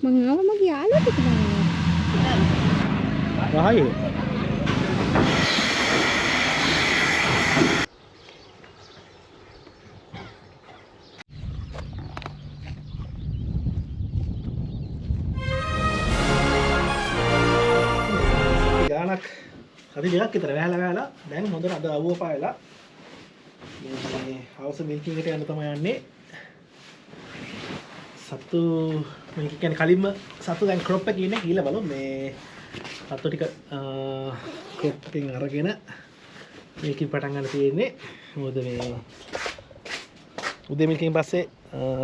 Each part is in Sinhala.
මං ආව මගේ යාළුවා ටික බලන්න. රහයි. ගානක් හරි දෙයක් විතර වැහලා දැන් හොඳට අද අවුව පායලා මේ හවස මිල්කින් එකට යන්න තමයි යන්නේ. සතු මේක කියන්නේ කලින්ම සතු දැන් ක්‍රොප් එකේ ඉන්නේ කියලා බලමු මේ සතු ටික ක්‍රොප් එකෙන් අරගෙන මේකෙන් පටන් ගන්න තියෙන්නේ. මොකද මේ උදේ මිල්කින් පස්සේ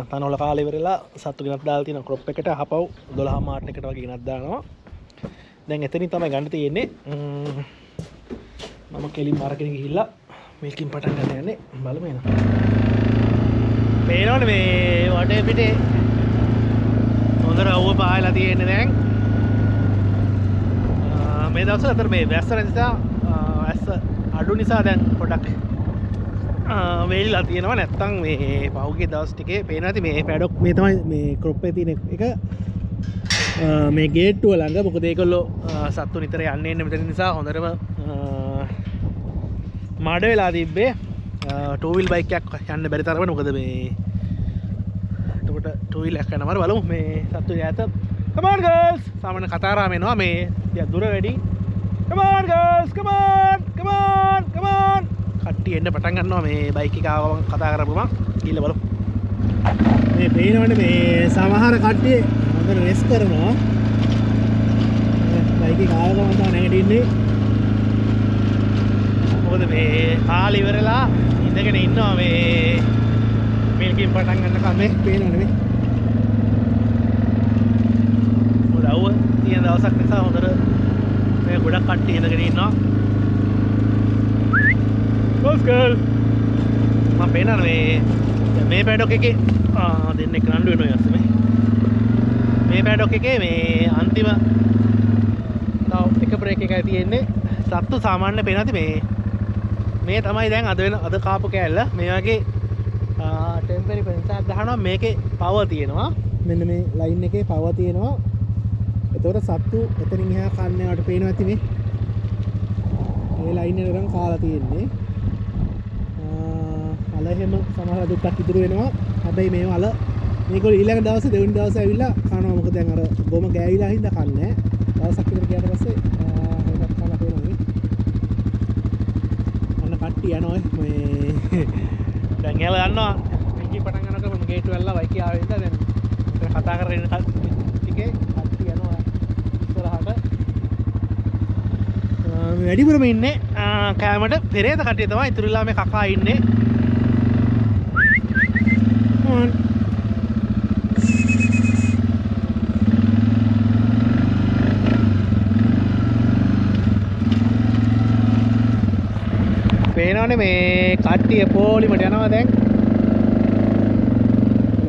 තනවල කාලේ ඉවරලා සතු ගෙනත් දාලා තියෙන ක්‍රොප් එකට අහපව් 12 මාට් එකට වගේ ගෙනත් දානවා. දැන් එතනින් තමයි ගන්න තියෙන්නේ. මම කෙලින් මාර්කෙට ගිහිල්ලා මේකෙන් පටන් ගන්න යන්නේ. බලමු එන. මේනෝනේ මේ වටේ පිටේ හොඳට අවුව පායලා තියෙන්නේ දැන්. මේ දවස්වල අතර මේ වැස්ස නිසා වැස්ස අඩු නිසා දැන් පොඩක් වේලිලා තියෙනවා. නැත්තම් මේ පහුගිය දවස් ටිකේ පේනවා ඇති මේ පැඩොක් මේ තමයි මේ ක්‍රොප් එකේ තියෙන එක මේ ගේට්ටුව ළඟ. මොකද ඒගොල්ලෝ සත්තු නිතර යන්නේ එන්නේ මෙතන නිසා හොඳටම මාඩ වෙලා තිබ්බේ. ටූ වීල් බයික් එකක් යන්න බැරි තරමට. මොකද මේ එතකොට ටූ වීල් එකක් යනවර බලමු මේ සත්තු ඈත. come on girls සාමාන්‍ය කතාරාම එනවා මේ දුර වැඩි. come on girls come on come on come on කට්ටිය එන්න පටන් ගන්නවා මේ බයික් එක ආවම කතා කරපුවම. ගිහලා බලමු. මේ පේනවනේ මේ සමහර කට්ටිය හොඳට රෙස් කරනවා. බයික් එක ආවම තමයි නැගිටින්නේ. මොකද මේ කාලේ ඉවරලා ඉඳගෙන ඉන්නවා මේ මේකෙන් පටන් ගන්නකම් මේ පේනවනේ මේ. මොකද අවුව තියෙන දවසක් නිසා හොඳට මේ ගොඩක් කට්ටිය ඉඳගෙන ඉන්නවා. Let's go. මම පේනවා මේ පැඩොක් එකේ දෙන්නෙක් රණ්ඩු වෙනවා ඊස්සේ මේ පැඩොක් එකේ මේ අන්තිම තව එක බ්‍රේක් එකයි තියෙන්නේ. සත්තු සාමාන්‍ය පේනවාද මේ තමයි දැන් අද කාපු කෑල්ල. මේ වගේ ටෙම්පරරි පෙන්සර් ගහනවා. මේකේ පවර් තියෙනවා. මෙන්න මේ ලයින් එකේ පවර් තියෙනවා. එතකොට සත්තු එතනින් එහා කන්නේ වට පේනවා ඇති මේ ලයින් එකෙන් කාලා තියෙන්නේ. අල එහෙම සමහර දුක්ක් ඉතුරු වෙනවා. හැබැයි මේ වල මේගොල්ලෝ ඊළඟ දවසේ දෙවෙනි දවසේ ඇවිල්ලා කනවා. මොකද දැන් අර ගොම ගෑවිලා හින්දා කන්නේ නැහැ. දවසක් විතර ගියාට පස්සේ ඒකත් කනවා පේනවා මේ. අන්න කට්ටිය යනවා මේ දැන් එයාලා යනවා. මේකේ පටන් ගන්නකොට මම ගේට් වල වයිකී ආවෙ ඉඳලා දැන් කතා කරගෙන ඉන්න ටිකේ කට්ටිය යනවා ඉස්සරහට. වැඩිපුරම ඉන්නේ කෑමට පෙරේත කට්ටිය තමයි. ඉතුරුලා මේ කකා ඉන්නේ. පේනවනේ මේ කට්ටිය පොලිමට යනවා දැන්.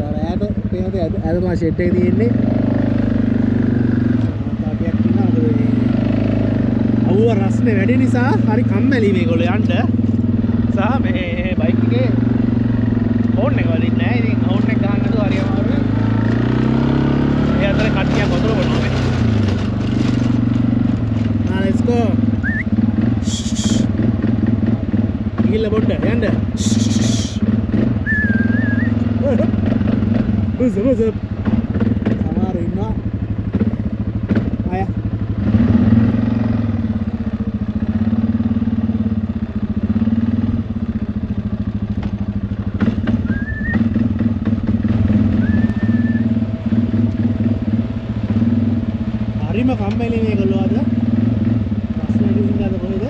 ඈත පේනද ඈත තමයි ෂෙඩ් එක තියෙන්නේ. කාටියක් ඉන්නවා. මොකද මේ අවුව රස්නේ වැඩි නිසා හරි කම්මැලි මේගොල්ලෝ යන්න. සහ මේ බයික් එකේ හෝන් එක වදින්නේ නැහැ. ඉතින් හෝන් එක ගහන්න නේද හරි අමාරුයි. ඒ අතර කට්ටියක් වතුර බොනවා මේ. let's go. ගිහිල්ලා බොන්න යන්න. බස් සමහර ඉන්නවා. අය හරිම කම්මැලි මේගොල්ලෝ අද. රස්නේ ගිහින් අද කොහෙද?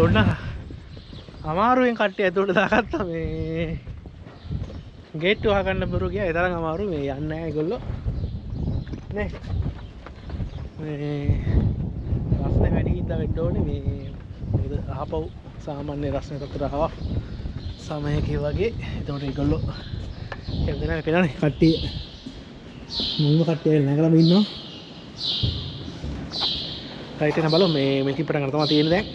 ඔන්න අමාරුවෙන් කට්ටිය ඇතුළට දාගත්තා. මේ ගේට්ටුව අහගන්න බරු ගියා. ඒ තරම් අමාරු මේ යන්නේ නැහැ ඒගොල්ලෝ නේ. මේ රස්නේ වැඩි හින්දා වෙන්න ඕනේ මේ. මොකද අහපව් සාමාන්‍ය රස්නේ තත්ත්වයට ආවා සමයකේ වගේ. එතකොට ඒගොල්ලෝ එතන පේනනේ කට්ටිය මුල්ම කට්ටිය නැගලම ඉන්නවා. රයිට් එන බලමු මේ මේක පටන් ගන්න තමයි තියෙන්නේ දැන්.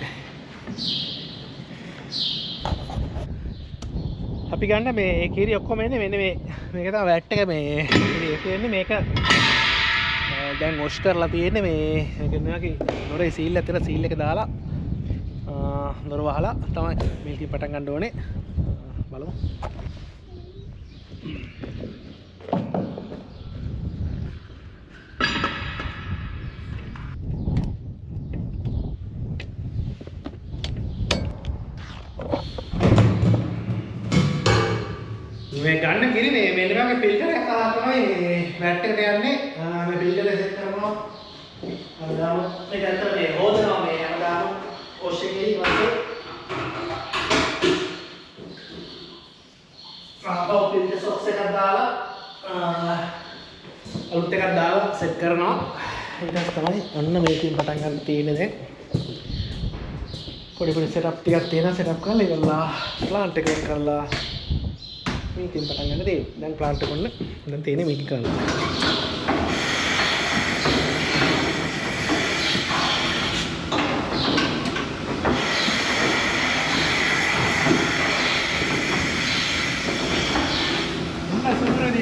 අපි ගන්න මේ කීරි ඔක්කොම එන්නේ මෙන්න මේක තමයි වැට් එක මේ කියන්නේ මේක දැන් වොෂ් කරලා තියෙන්නේ මේ කියනවාගේ නොරේ සීල් ඇතර සීල් එක දාලා නොර වහලා තමයි මේකෙන් පටන් ගන්න ඕනේ බලමු මේ ගන්න කිරි මේ මෙන්න වගේ ෆිල්ටර් එකක් තමයි වැට් එකට යන්නේ මේ ෆිල්ටර් එක සෙට් කරනවා අදාම මේක ඇත්තට මේ හොදනවා මේ හැමදාම වොෂ් එකේ ඊපස්සේ ආපහු ෆිල්ටර් සොක්ස් එකක් දාලා අලුත් එකක් දාලා සෙට් කරනවා ඊට තමයි අන්න මේකෙන් පටන් ගන්න තියෙන්නේ දැන් පොඩි සෙටප් ටිකක් තියෙනවා සෙටප් කරලා ඉවරලා ප්ලාන්ට් එක වෙන් කරලා මේකෙන් පටන් ගන්න තියෙන්නේ දැන් ප්ලාන්ට් එක ඔන්න දැන් තියෙන්නේ මේක කරලා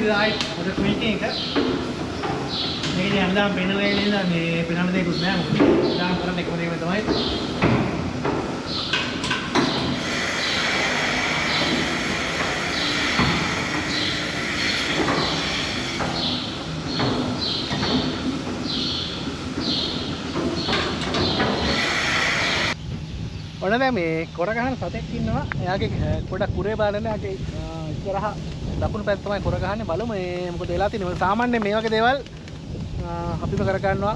right for the tweaking එක මේක දැන් හැමදාම පෙන්නලා ඉන්නේ මේ පෙන්නන දෙයක්වත් නෑ මොකද දැන් කරන්නේ එකම දේ තමයි ඔන්න දැන් මේ කොර ගහන සතෙක් ඉන්නවා එයාගේ ගොඩක් කුරේ බලන්න එයාගේ ඉස්සරහා දකුණු පැත්ත තමයි කොර ගහන්නේ බලමු මේ මොකද වෙලා තියෙන්නේ සාමාන්‍යයෙන් මේ වගේ දේවල් අපිම කර ගන්නවා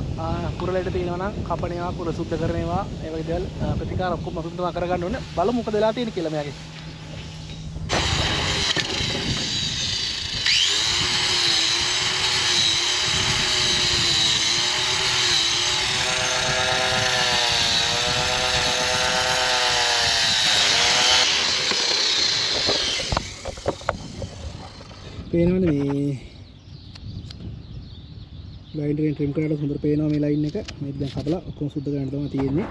කුරලෙට තියෙනවා නම් කපණේවා කුර සුද්ධ කරනේවා ඒ වගේ දේවල් ප්‍රතිකාර ඔක්කොම අපිම තමයි කර ගන්න ඕනේ බලමු මොකද වෙලා තියෙන්නේ කියලා මෙයාගේ පේනවනේ මේ ලයින් එකෙන් ට්‍රිම් කරලා හොඳට පේනවා මේ ලයින් එක මේක දැන් කපලා ඔක්කොම සුද්ධ කරන්න තමයි තියෙන්නේ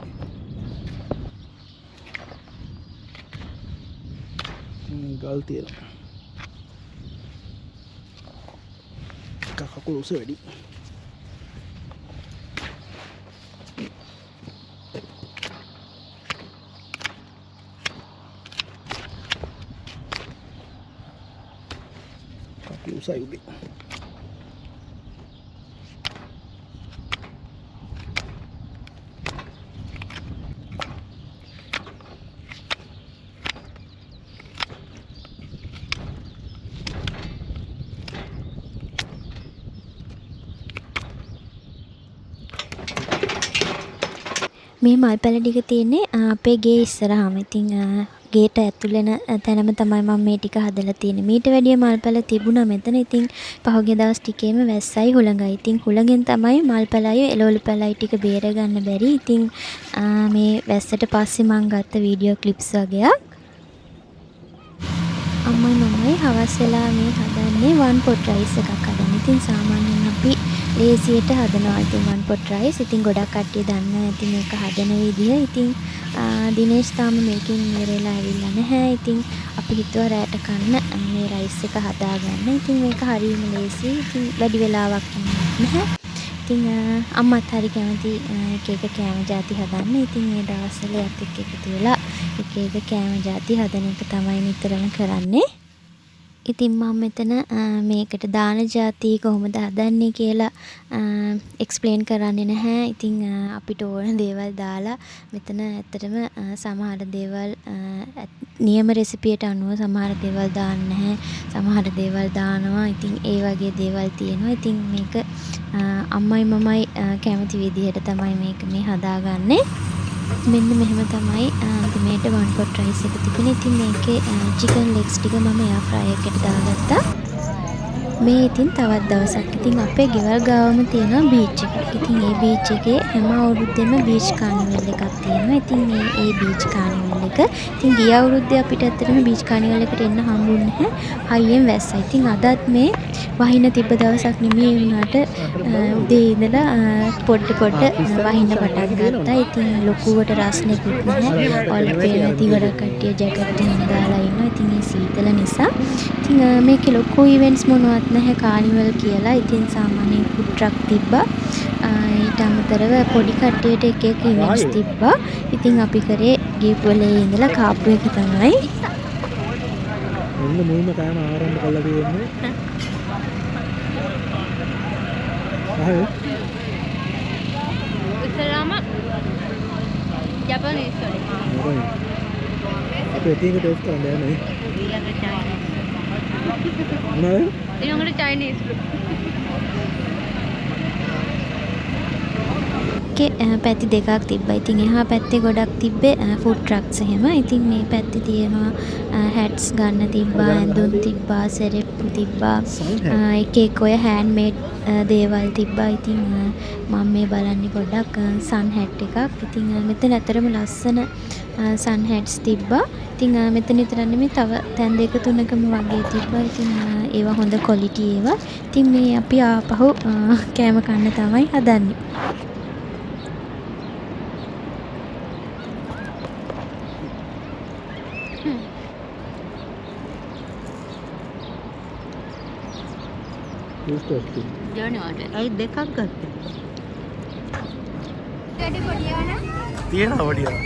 ගල් තියෙනවා කකුල උස වැඩි usai ubi මේ මල් පැල ටික තියෙන්නේ අපේ ගේ ඉස්සරහාම. ඉතින් ගේට ඇතුල් වෙන තැනම තමයි මම මේ ටික හදලා තියෙන්නේ. මීට වැඩිය මල් පැල තිබුණා මෙතන. ඉතින් පහුගිය දවස් ටිකේම වැස්සයි හුළඟයි. ඉතින් හුළඟෙන් තමයි මල් පැලයි එළවලු පැලයි ටික බේර ගන්න බැරි. ඉතින් මේ වැස්සට පස්සේ මම ගත්ත වීඩියෝ ක්ලිප්ස් වගේක්. අම්මයි මමයි හවස් වෙලා මේ හදන්නේ වන් පොට් රයිස් එකක් හදන්න. ඉතින් සාමාන්‍යයෙන් අපි ලේසියට හදනවා. ඉතින් වන් පොට් රයිස් ඉතින් ගොඩක් කට්ටිය දන්නවා. ඉතින් මේක හදන විදිය. ඉතින් දිනේෂ් තාම මේකෙන් ඉවරලා ඇවිල්ලා නැහැ. ඉතින් අපි හිතුවා රැට කන්න මේ රයිස් එක හදාගන්න. ඉතින් මේක හරියම ලේසි. ඉතින් වැඩි වෙලාවක් නැහැ. ඉතින් අම්මත් හරි කැමති එක එක කෑම ಜಾති හදන්න. ඉතින් මේ දවස්වල යත් එක්ක එකතු වෙලා එක එක කෑම ಜಾති හදන එක තමයි නිතරම කරන්නේ. ඉතින් මම මෙතන මේකට දාන ಜಾති කොහොමද හදන්නේ කියලා එක්ස්ප්ලেইন කරන්නේ නැහැ. ඉතින් අපිට ඕන දේවල් දාලා මෙතන ඇත්තටම සමහර දේවල් නියම රෙසිපියට අනුව සමහර දේවල් දාන්නේ නැහැ. සමහර දේවල් දානවා. ඉතින් ඒ වගේ දේවල් තියෙනවා. ඉතින් මේක අම්මයි මමයි කැමති විදිහට තමයි මේක මේ හදාගන්නේ. මෙන්න මෙහෙම තමයි අන්තිමේට වන් පොට් රයිස් එක තිබුණේ. ඉතින් මේකේ චිකන් ලෙග්ස් ටික මම එයා ෆ්‍රයි එකට දාගත්තා. මේ ඉතින් තවත් දවසක් ඉතින් අපේ ගෙවල් ගාවම තියෙනවා බීච් එකක්. ඉතින් ඒ බීච් එකේ හැම අවුරුද්දෙම බීච් කානිවල් එකක් තියෙනවා. ඉතින් ඒ බීච් කානිවල් එක ඉතින් ගිය අවුරුද්දේ අපිට ඇත්තටම බීච් කානිවල් එකට එන්න හම්බුනේ නැහැ. හයියෙන් වැස්සා. ඉතින් අදත් මේ වහින තිබ්බ දවසක් නෙමෙයි වුණාට උදේ ඉඳලා පොඩ වහින්න පටන් ගත්තා. ඉතින් ලොකුවට රස්නෙකුත් නැහැ. ඔලපේ නැති ගොඩක් කට්ටිය ජැකට් එහෙම දාලා ඉන්නවා. ඉතින් ඒ සීතල නිසා ඉතින් මේකේ ලොකු ඉවෙන්ට්ස් මොනවත් නැහැ කානිවල් කියලා. ඉතින් සාමාන්‍යයෙන් ෆුඩ් ට්‍රක් තිබ්බා. ඊට අමතරව පොඩි කට්ටියට එක එක ඉවෙන්ට්ස් තිබ්බා. ඉතින් අපි කරේ ගිහුවලේ ඉඳලා කාපු එක තමයි. ඔන්න මුල්ම කෑම ආරම්භ කළා තියෙන්නේ. ඉස්සරහම ජපනීස් වලින්. අපි ඒක ටේස්ට් කරන්න යන්නේ. ඊළඟට චයිනීස්. නෑ? ඊළඟට චයිනීස්. පැති දෙකක් තිබ්බා. ඉතින් එහා පැත්තේ ගොඩක් තිබ්බේ ෆුඩ් ට්‍රක්ස් එහෙම. ඉතින් මේ පැත්තේ තියෙනවා හැට්ස් ගන්න තිබ්බා, ඇඳුම් තිබ්බා, සෙරෙප්පු තිබ්බා. එක එක ඔය හෑන්ඩ් මේඩ් දේවල් තිබ්බා. ඉතින් මම මේ බලන්නේ පොඩ්ඩක් සන් හැට් එකක්. ඉතින් මෙතන ඇතරම ලස්සන සන් හැට්ස් තිබ්බා. ඉතින් මෙතන විතර නෙමෙයි තව තැන් දෙක තුනකම වගේ තිබ්බා. ඉතින් ඒවා හොඳ ක්වොලිටි ඒවා. ඉතින් මේ අපි ආපහු කෑම කන්න තමයි හදන්නේ. අයි දෙකක් ගත්තා. වැඩි පොඩි වුණා. තියෙනවා පොඩි ඒවා.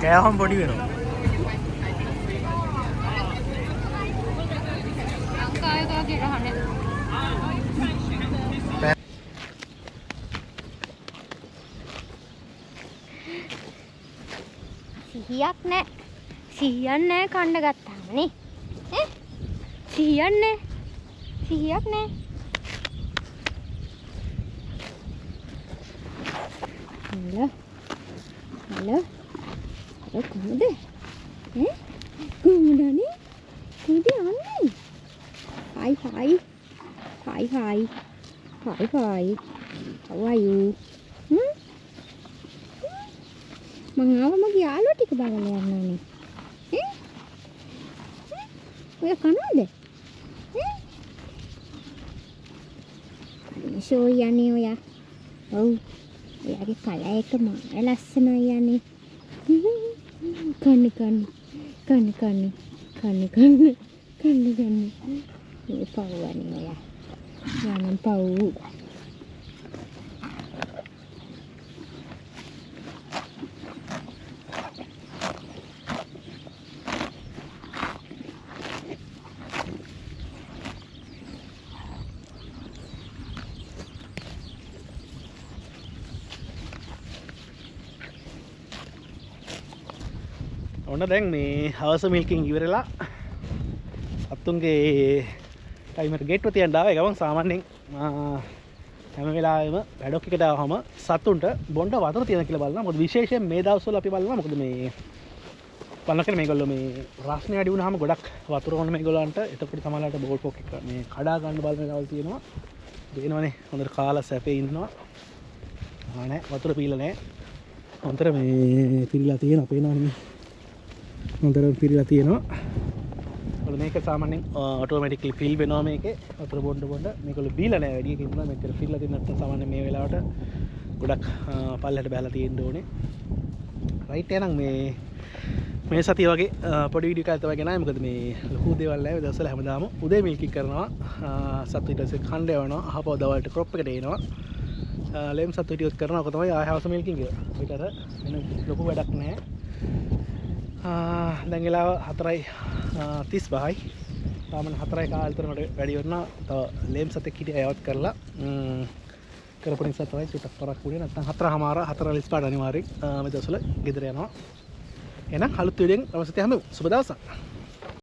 කෑවම පොඩි වෙනවා. අංකායකා කියලා සිහියක් නැහැ. සිහියක් නැහැ කන්න ගත්තාම නේ. ඈ? සිහියක් නැහැ. සිහියක් නැහැ. හලෝ. හලෝ. කොහොමද? කොහොමද අනේ? කොහොමද යන්නේ? Hi. Hi. How are you? මං ආව මගේ යාළුවා ටික බලලා යන්න ඕනේ. ඔය කනවාද? ෂෝ යන්නේ ඔයා. ඔව්. එයාගේ කලර් එක මාර ලස්සනයි යන්නේ. කන්න. මේ පව්වනේ ඔයා. යනම් පව්. ඔන්න දැන් මේ හවස මිල්කින් ඉවරලා සත්තුන්ගේ ටයිමර් ගේට්ටුව තියන්න ආවා. ඒ ගමන් සාමාන්‍යයෙන් හැම වෙලාවෙම පැඩොක් එකට ආවම සත්තුන්ට බොණ්ඩ වතුර තියෙන කියලා බලනවා. මොකද විශේෂයෙන් මේ දවස්වල අපි බලනවා මොකද මේ බලනකොට මේගොල්ලෝ මේ රස්නේ වැඩි වුණාම ගොඩක් වතුර ඕන මේගොල්ලන්ට. එතකොට තමයිලාට බෝල් පොක් එක මේ කඩා ගන්න බලන දවල් තියෙනවා. දෙනවනේ හොඳට කාලා සැපේ ඉන්නවා. නෑ වතුර පීලා නෑ. හොඳට මේ පිරීලා තියෙනවා පේනවනේ. හොඳට පිරීලා තියෙනවා. මොකද මේක සාමාන්‍යයෙන් ඔටෝමැටිකලි ෆිල් වෙනවා මේකේ. වතුර බොන්න මේගොල්ලෝ බීලා නෑ වැඩි එකකින් තමයි මෙච්චර ෆිල්ලා තියෙන නැත්නම් සාමාන්‍යයෙන් මේ වෙලාවට ගොඩක් පල්ලෙහාට බහලා තියෙන්න ඕනේ. රයිට් එහෙනම් මේ සතිය වගේ පොඩි වීඩියෝ එකක් තමයි ගෙනාවේ. මොකද මේ ලොකු දේවල් නැහැ. දවස්වල හැමදාම උදේ මිල්කික් කරනවා. සත්තු ඊට පස්සේ කණ්ඩ යවනවා. අහපව දවල්ට ක්‍රොප් එකට එනවා. ලෙම් සත්තු ටිකක් කරනවා. ඔක තමයි ආය හවස මිල්කින් එක. ඒකට වෙන ලොකු වැඩක් නැහැ. දැන් වෙලාව 4:35යි. තාම 4යි කාලේ තරමට වැඩි වෙනවා. තව ලෙම් සතෙක් හිටියා යවත් කරලා කරපු නිසා තමයි චුට්ටක් පරක් වුණේ. නැත්නම් 4:45 අනිවාර්යෙන් මේ දවස්වල ගෙදර යනවා. එහෙනම් අලුත් වීඩියෝෙන් අවසන් හමු. සුබ දවසක්.